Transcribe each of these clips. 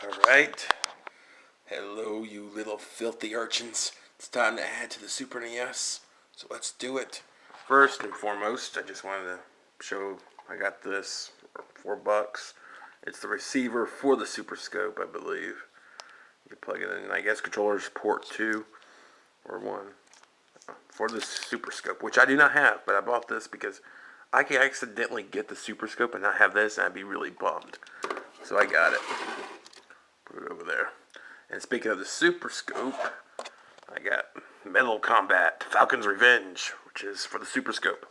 Alright. Hello, you little filthy urchins. It's time to add to the Super NES. So let's do it. First and foremost, I just wanted to show I got this for $4. It's the receiver for the Super Scope, I believe. You plug it in, I guess controllers port 2 or 1 for the Super Scope, which I do not have, but I bought this because I can accidentally get the Super Scope and not have this, and I'd be really bummed. So I got it. Put it over there. And speaking of the Super Scope, I got Metal Combat Falcon's Revenge, which is for the Super Scope.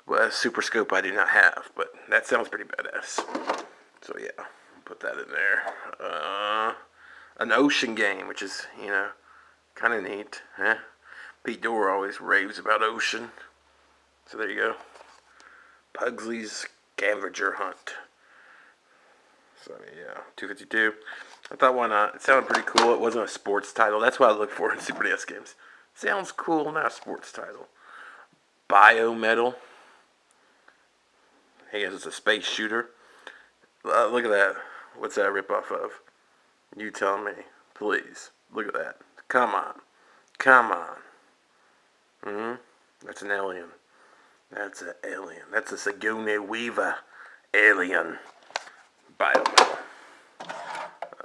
Well, Super Scope I do not have, but that sounds pretty badass. So yeah, put that in there. An ocean game, which is, kind of neat. Huh? Pete Dorr always raves about ocean. So there you go. Pugsley's Scavenger Hunt. So yeah, 252. I thought, why not? It sounded pretty cool. It wasn't a sports title. That's what I look for in Super NES games. Sounds cool, not a sports title. Biometal. Hey, it's a space shooter. Look at that. What's that ripoff of? You tell me, please. Look at that. Come on. Come on. That's an alien. That's an alien. That's a Sigourney Weaver alien. Biometal.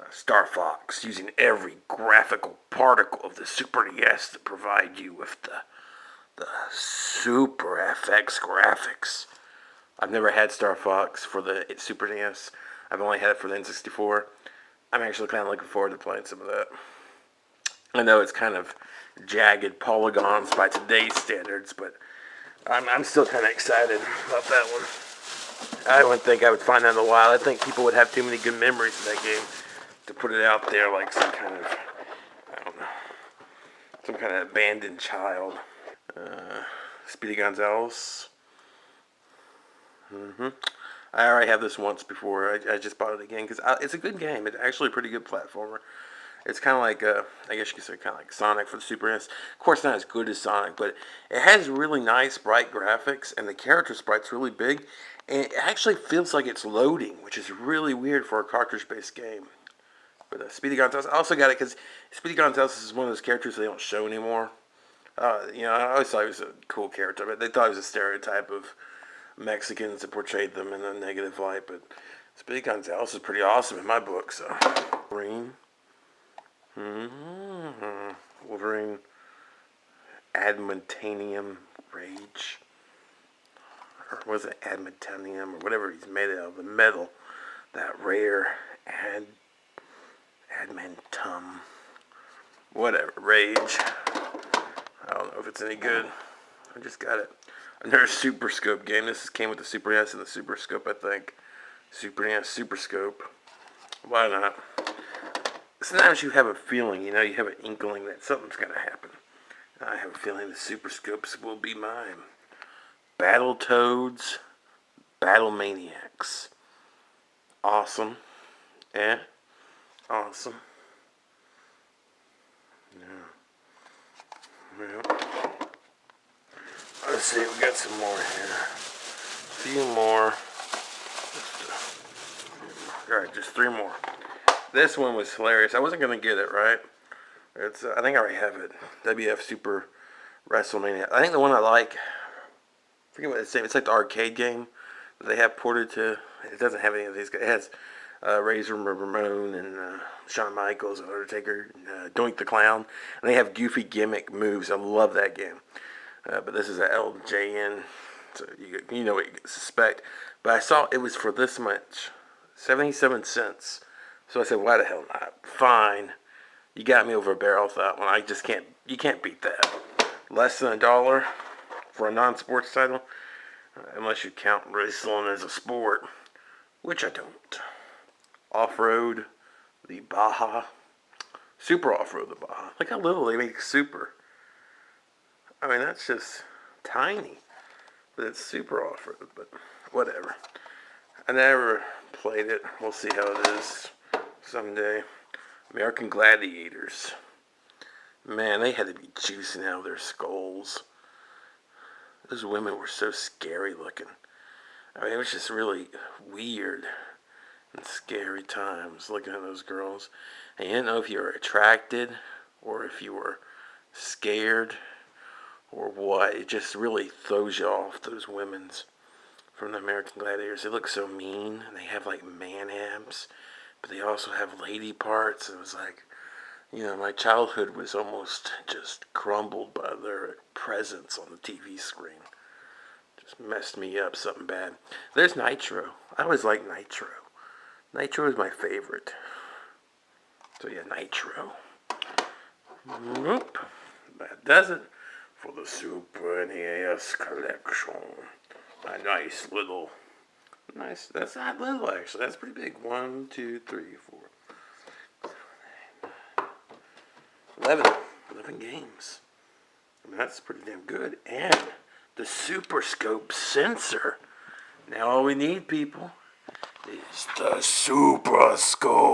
Star Fox, using every graphical particle of the Super NES to provide you with the Super FX graphics. I've never had Star Fox for the Super NES. I've only had it for the N64. I'm actually kind of looking forward to playing some of that. I know it's kind of jagged polygons by today's standards, but I'm still kind of excited about that one. I wouldn't think I would find that in a while. I think people would have too many good memories of that game to put it out there like some kind of, I don't know, some kind of abandoned child. Speedy Gonzales. I already have this once before. I just bought it again because it's a good game. It's actually a pretty good platformer. It's kind of like, I guess you could say kind of like Sonic for the Super NES. Of course, not as good as Sonic, but it has really nice, bright graphics, and the character sprite's really big. And it actually feels like it's loading, which is really weird for a cartridge-based game. But Speedy Gonzales, I also got it because Speedy Gonzales is one of those characters they don't show anymore. I always thought he was a cool character, but they thought he was a stereotype of Mexicans that portrayed them in a negative light. But Speedy Gonzales is pretty awesome in my book, so. Wolverine. Wolverine. Adamantium Rage. Or was it adamantium or whatever he's made out of, the metal. That rare adamantum. Whatever. Rage. I don't know if it's any good. I just got it. Another Super Scope game. This came with the Super NES and the Super Scope, I think. Super NES Super Scope. Why not? Sometimes you have a feeling, you have an inkling that something's going to happen. I have a feeling the Super Scopes will be mine. Battletoads, Battle Maniacs. Awesome. Yeah. Awesome. Yeah. Let's see, we got some more here. A few more. Alright, just 3 more. This one was hilarious. I wasn't going to get it, right? It's I think I already have it. WF Super WrestleMania. I think the one I like, I forget what it's named. It's like the arcade game that they have ported to. It doesn't have any of these guys. It has Razor Ramon and Shawn Michaels, Undertaker, and Doink the Clown. And they have goofy gimmick moves. I love that game. But this is a LJN, so you know what you suspect. But I saw it was for this much, 77 cents. So I said, why the hell not? Fine. You got me over a barrel with that one. You can't beat that. Less than $1 for a non-sports title, unless you count wrestling as a sport, which I don't. Off-road, the Baja. Super off-road, the Baja. Look how little they make super. I mean, that's just tiny. But it's super off-road, but whatever. I never played it. We'll see how it is someday. American Gladiators. Man, they had to be juicing out of their skulls. Those women were so scary looking. I mean, it was just really weird. and scary times looking at those girls. And you didn't know if you were attracted or if you were scared or what. It just really throws you off, those women's from the American Gladiators. They look so mean, and they have like man abs, but they also have lady parts. It was like, my childhood was almost just crumbled by their presence on the TV screen. Just messed me up something bad. There's Nitro. I always liked Nitro. Nitro is my favorite. So yeah, Nitro. Nope. That does it for the Super NES collection. A nice, that's not little actually, that's pretty big. 1, 2, 3, 4, 11 games. I mean, that's pretty damn good. And the Super Scope sensor. Now all we need, people, is the Super Scope.